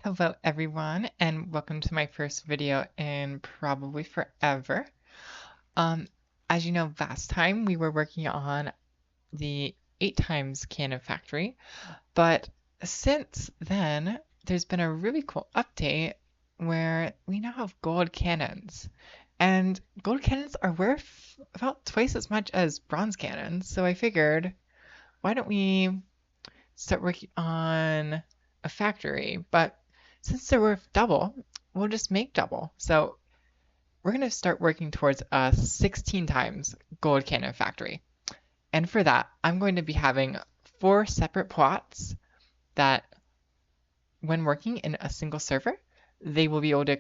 Hello everyone, and welcome to my first video in probably forever. Um, as you know, last time we were working on the 8 times cannon factory, but since then, there's been a really cool update where we now have gold cannons. And gold cannons are worth about twice as much as bronze cannons, so I figured, why don't we start working on a factory? But since they're worth double, we'll just make double. So we're going to start working towards a 16 times gold cannon factory. And for that, I'm going to be having 4 separate plots that, when working in a single server, they will be able to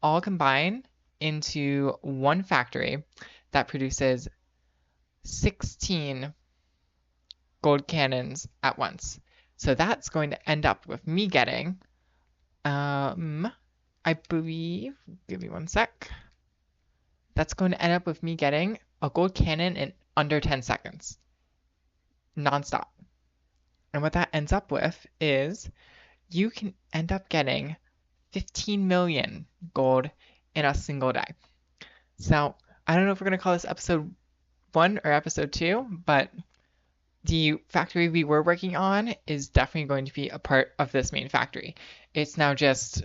all combine into one factory that produces 16 gold cannons at once. So that's going to end up with me getting, I believe, give me one sec. That's going to end up with me getting a gold cannon in under 10 seconds, nonstop. And what that ends up with is you can end up getting 15 million gold in a single day. So I don't know if we're going to call this episode 1 or episode 2, but the factory we were working on is definitely going to be a part of this main factory. It's now just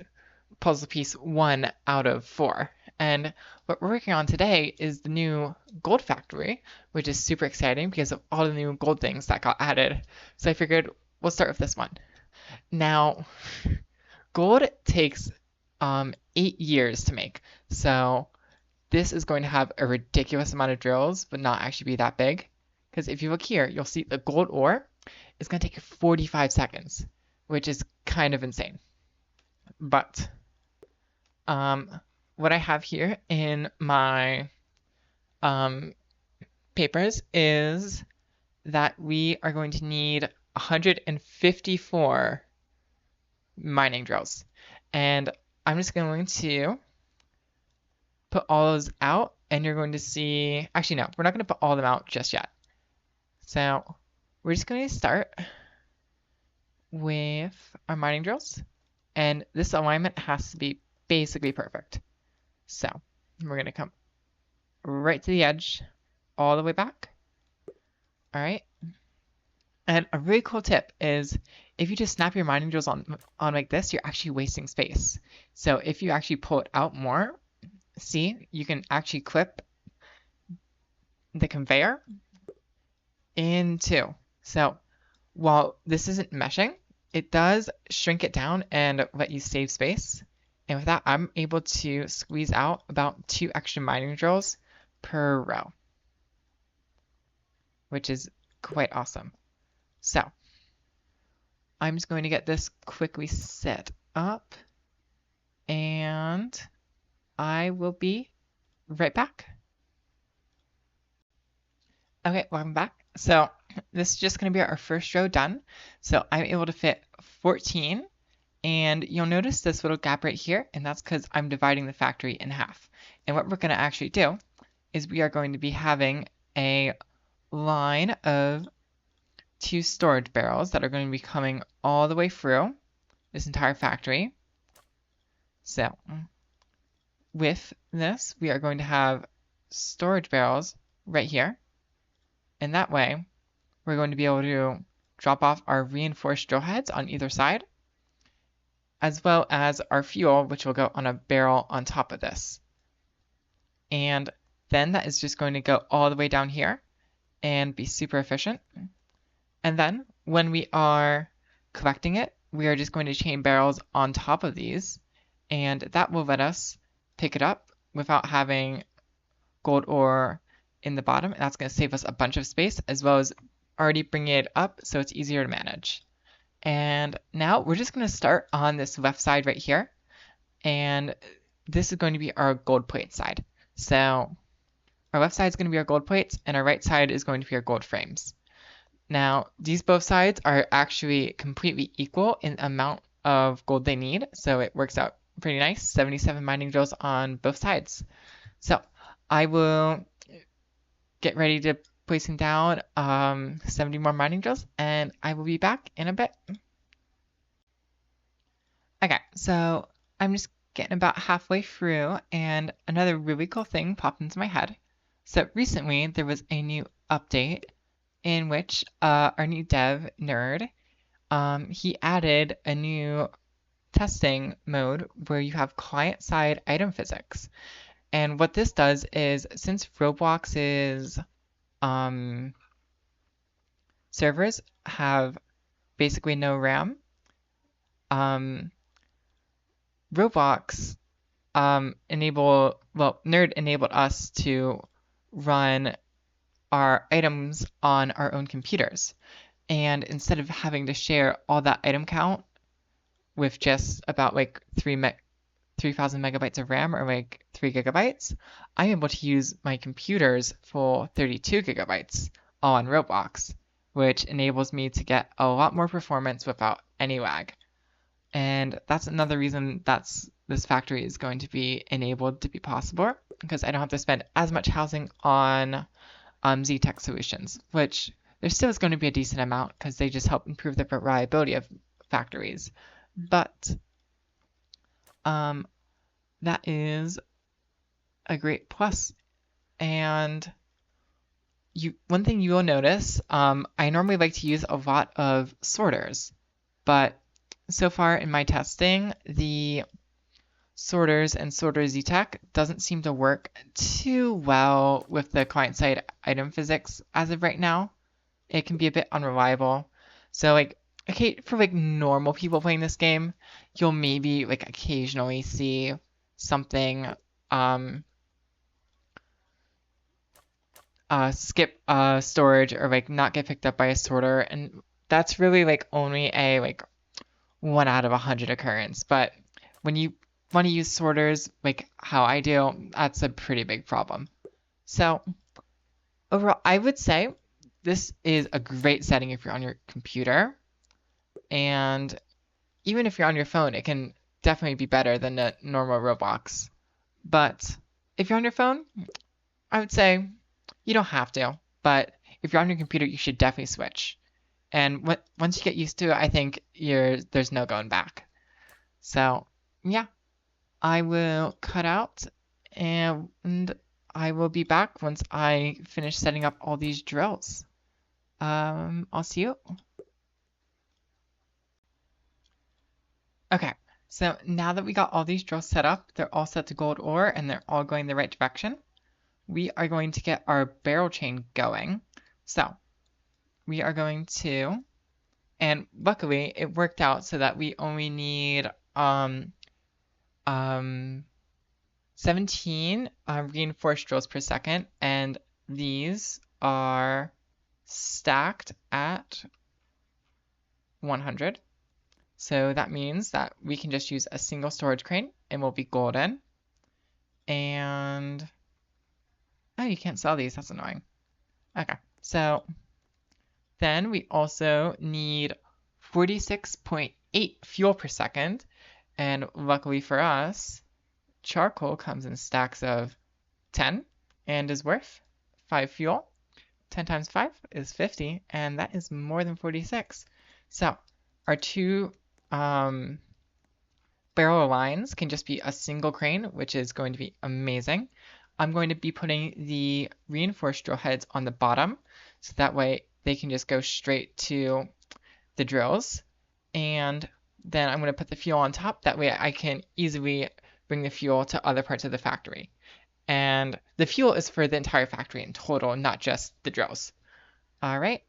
puzzle piece 1 out of 4. And what we're working on today is the new gold factory, which is super exciting because of all the new gold things that got added. So I figured we'll start with this one. Now, gold takes 8 years to make. So this is going to have a ridiculous amount of drills, but not actually be that big. Because if you look here, you'll see the gold ore is going to take 45 seconds, which is kind of insane. But what I have here in my papers is that we are going to need 154 mining drills. And I'm just going to put all those out, and you're going to see, actually no, we're not going to put all of them out just yet. So we're just going to start with our mining drills, and this alignment has to be basically perfect. So we're going to come right to the edge, all the way back. All right. And a really cool tip is if you just snap your mining drills on like this, you're actually wasting space. So if you actually pull it out more, see, you can actually clip the conveyor in two. So while this isn't meshing, it does shrink it down and let you save space. And with that, I'm able to squeeze out about 2 extra mining drills per row, which is quite awesome. So I'm just going to get this quickly set up, and I will be right back. Okay, welcome back. So this is just going to be our first row done. So I'm able to fit 14, and you'll notice this little gap right here, and that's because I'm dividing the factory in half. And what we're going to actually do is we are going to be having a line of 2 storage barrels that are going to be coming all the way through this entire factory. So with this, we are going to have storage barrels right here. And that way, we're going to be able to drop off our reinforced drill heads on either side, as well as our fuel, which will go on a barrel on top of this. And then that is just going to go all the way down here and be super efficient. And then when we are collecting it, we are just going to chain barrels on top of these, and that will let us pick it up without having gold ore in the bottom. And that's going to save us a bunch of space, as well as already bringing it up so it's easier to manage. And now we're just going to start on this left side right here, and this is going to be our gold plate side. So our left side is going to be our gold plates, and our right side is going to be our gold frames. Now, these both sides are actually completely equal in amount of gold they need, so it works out pretty nice. 77 mining drills on both sides. So I will get ready to placing down 70 more mining drills, and I will be back in a bit. Okay, so I'm just getting about halfway through, and another really cool thing popped into my head. So recently, there was a new update in which our new dev nerd, he added a new testing mode where you have client-side item physics. And what this does is, since Roblox's um, servers have basically no RAM, um, Roblox Nerd enabled us to run our items on our own computers. And instead of having to share all that item count with just about like 3,000 megabytes of RAM or like 3 gigabytes, I'm able to use my computer's full 32 gigabytes all on Roblox, which enables me to get a lot more performance without any lag. And that's another reason this factory is going to be enabled to be possible, because I don't have to spend as much housing on Z-Tech solutions, which there still is going to be a decent amount because they just help improve the reliability of factories. But um, that is a great plus. And one thing you will notice, I normally like to use a lot of sorters, but so far in my testing, the sorters and sorter Z-Tech doesn't seem to work too well with the client-side item physics as of right now. It can be a bit unreliable. So like, okay, for like normal people playing this game, you'll maybe like occasionally see something um skip storage or like not get picked up by a sorter, and that's really like only a like 1 out of 100 occurrence. But when you want to use sorters like how I do, that's a pretty big problem. So overall, I would say this is a great setting if you're on your computer, and even if you're on your phone, it can definitely be better than the normal Roblox. But if you're on your phone, I would say you don't have to. But if you're on your computer, you should definitely switch. And once you get used to it, I think there's no going back. So yeah, I will cut out and I will be back once I finish setting up all these drills. I'll see you. Okay, so now that we got all these drills set up, they're all set to gold ore and they're all going the right direction. We are going to get our barrel chain going. So we are going to, and luckily it worked out so that we only need um 17 reinforced drills per second, and these are stacked at 100. So that means that we can just use a single storage crane and we'll be golden. And oh, you can't sell these, that's annoying. Okay, so then we also need 46.8 fuel per second, and luckily for us, charcoal comes in stacks of 10 and is worth 5 fuel. 10 times 5 is 50, and that is more than 46. So our two barrel lines can just be a single crane, which is going to be amazing. I'm going to be putting the reinforced drill heads on the bottom, so that way they can just go straight to the drills. And then I'm going to put the fuel on top, that way I can easily bring the fuel to other parts of the factory. And the fuel is for the entire factory in total, not just the drills. All right.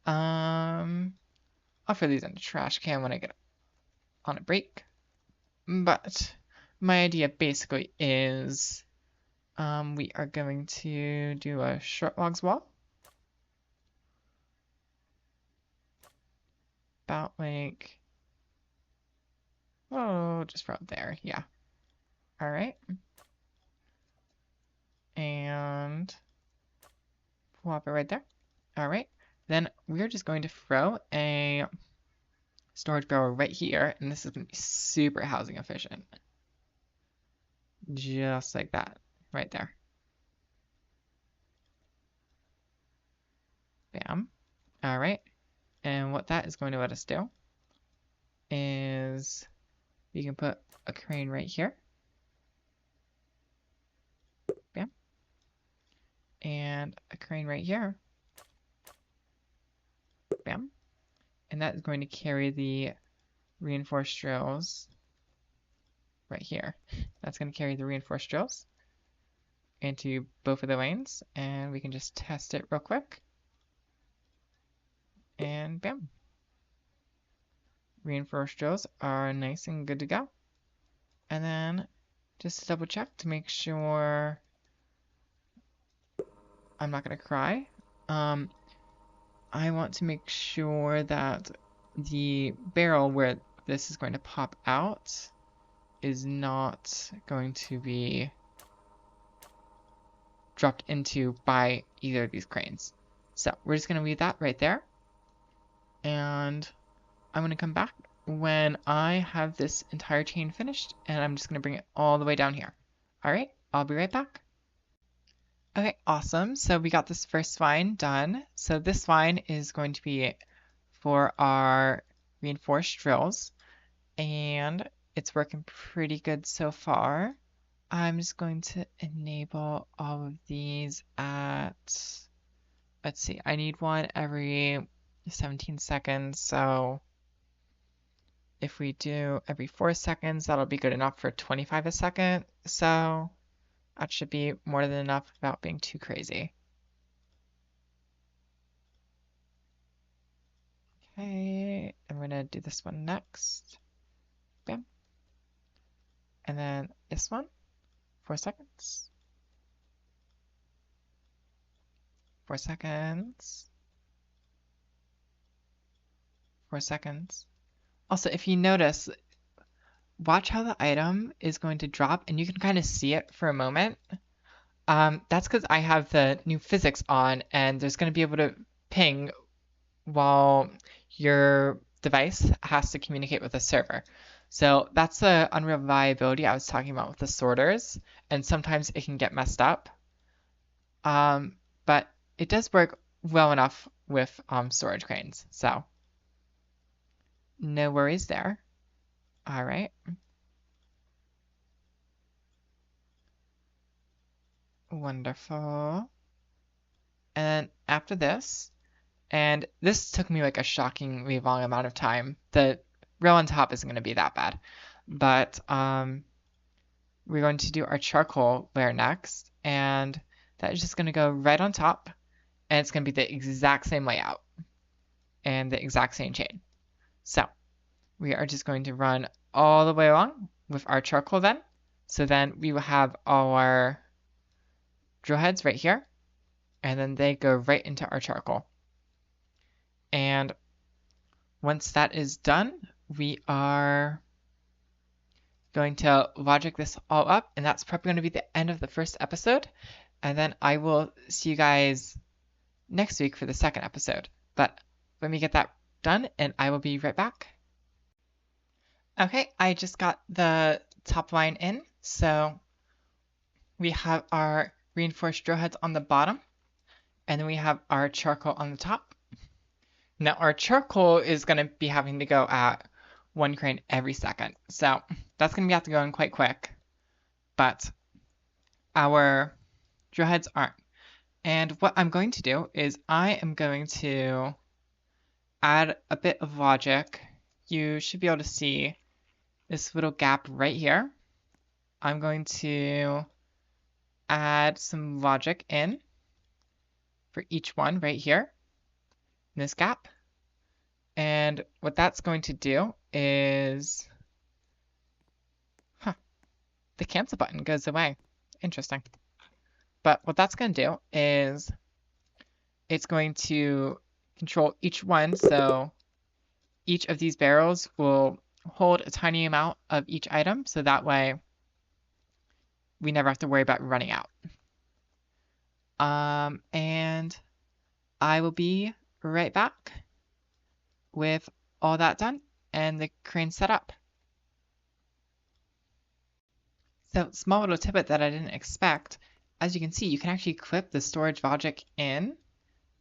I'll throw these in the trash can when I get on a break. But my idea basically is we are going to do a short logs wall. About like, oh, just right there. Yeah. All right. And plop it right there. All right. Then we're just going to throw a storage barrel right here, and this is going to be super housing efficient. Just like that, right there. Bam. All right. And what that is going to let us do is We can put a crane right here. Bam. And a crane right here. Bam. And that is going to carry the reinforced drills right here. That's going to carry the reinforced drills into both of the lanes, and we can just test it real quick. And bam. Reinforced drills are nice and good to go. And then just to double check to make sure I'm not going to cry. I want to make sure that the barrel where this is going to pop out is not going to be dropped into by either of these cranes. So we're just going to leave that right there. And I'm going to come back when I have this entire chain finished, and I'm just going to bring it all the way down here. All right, I'll be right back. Okay, awesome. So we got this first line done. So this line is going to be for our reinforced drills, and it's working pretty good so far. I'm just going to enable all of these at, let's see, I need one every 17 seconds, so if we do every 4 seconds, that'll be good enough for 25 a second, so that should be more than enough without being too crazy. Okay, I'm going to do this one next. Bam. And then this one, 4 seconds. 4 seconds. 4 seconds. Also, if you notice, watch how the item is going to drop, and you can kind of see it for a moment. That's because I have the new physics on, and there's going to be able to ping while your device has to communicate with the server. So that's the unreliability I was talking about with the sorters, and sometimes it can get messed up. But it does work well enough with storage cranes, so no worries there. All right. Wonderful. And then after this, and this took me like a shockingly long amount of time. The rail on top isn't going to be that bad, but we're going to do our charcoal layer next, and that is just going to go right on top, and it's going to be the exact same layout and the exact same chain. So we are just going to run all the way along with our charcoal then. So then we will have our drill heads right here, and then they go right into our charcoal. And once that is done, we are going to logic this all up, and that's probably going to be the end of the first episode. And then I will see you guys next week for the second episode. But let me get that done, and I will be right back. Okay, I just got the top line in. So we have our reinforced drill heads on the bottom, and then we have our charcoal on the top. Now our charcoal is going to be having to go at 1 crane every second. So that's going to have to go in quite quick. But our drill heads aren't. And what I'm going to do is I am going to add a bit of logic. You should be able to see this little gap right here. I'm going to add some logic in for each one right here in this gap. And what that's going to do is, the cancel button goes away. Interesting. But what that's going to do is it's going to control each one. So each of these barrels will hold a tiny amount of each item. So that way we never have to worry about running out. And I will be right back with all that done and the crane set up. So small little tidbit that I didn't expect, as you can see, you can actually clip the storage logic in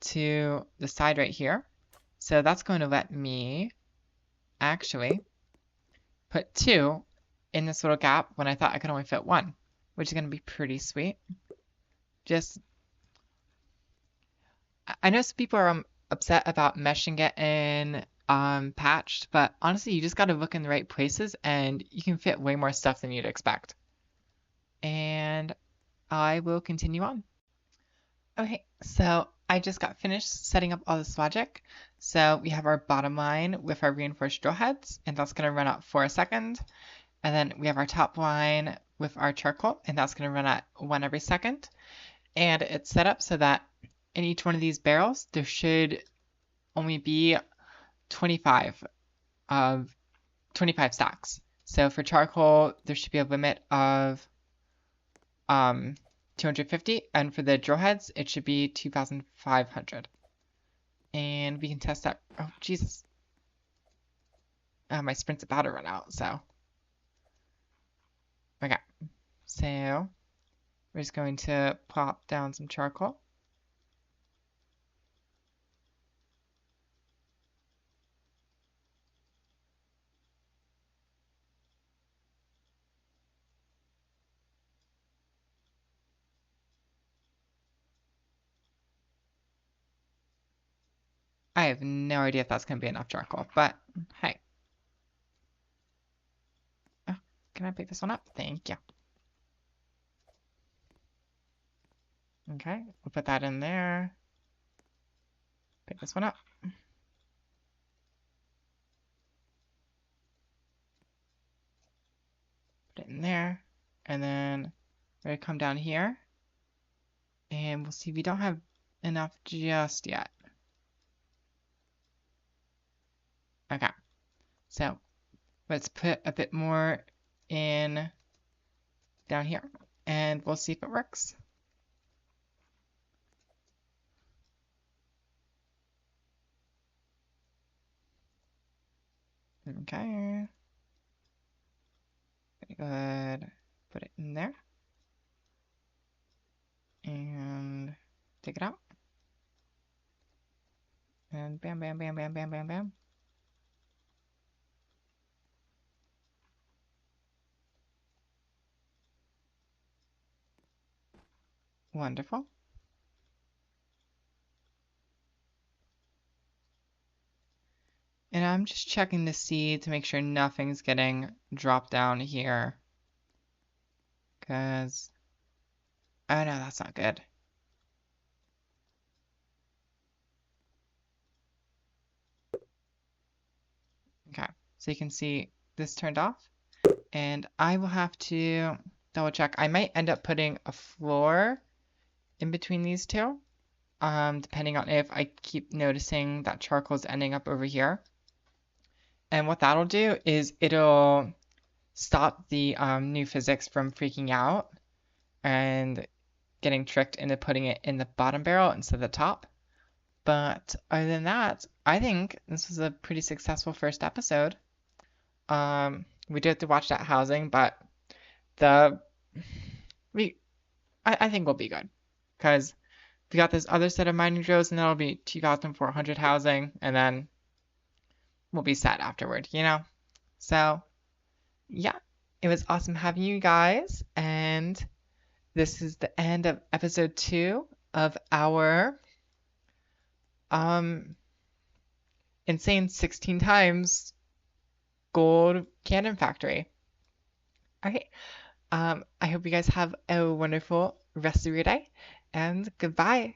to the side right here. So that's going to let me actually put 2 in this little gap when I thought I could only fit 1, which is going to be pretty sweet. Just, I know some people are upset about meshing it in patched, but honestly, you just got to look in the right places and you can fit way more stuff than you'd expect. And I will continue on. Okay, so I just got finished setting up all this logic. So we have our bottom line with our reinforced drill heads, and that's going to run out for a second. And then we have our top line with our charcoal, and that's going to run at 1 every second. And it's set up so that in each one of these barrels, there should only be 25 of 25 stacks. So for charcoal, there should be a limit of 250, and for the drill heads, it should be 2,500. And we can test that. Oh, Jesus. My sprint's about to run out, so. Okay. So, we're just going to plop down some charcoal. I have no idea if that's going to be enough charcoal, but hey. Oh, can I pick this one up? Thank you. Okay, we'll put that in there. Pick this one up. Put it in there. And then we're going to come down here. And we'll see we don't have enough just yet. Okay, so let's put a bit more in down here and we'll see if it works. Okay. Very good. Put it in there. And take it out. And bam, bam, bam, bam, bam, bam, bam. Wonderful. And I'm just checking to see to make sure nothing's getting dropped down here. Because, oh no, that's not good. Okay, so you can see this turned off. And I will have to double check. I might end up putting a floor in between these two, depending on if I keep noticing that charcoal is ending up over here. And what that'll do is it'll stop the new physics from freaking out and getting tricked into putting it in the bottom barrel instead of the top. But other than that, I think this was a pretty successful first episode. We did have to watch that housing, but I think we'll be good because we got this other set of mining drills, and that'll be 2,400 housing, and then we'll be set afterward, you know? So, yeah, it was awesome having you guys, and this is the end of episode 2 of our insane 16 times gold cannon factory. Okay, I hope you guys have a wonderful rest of your day, and goodbye.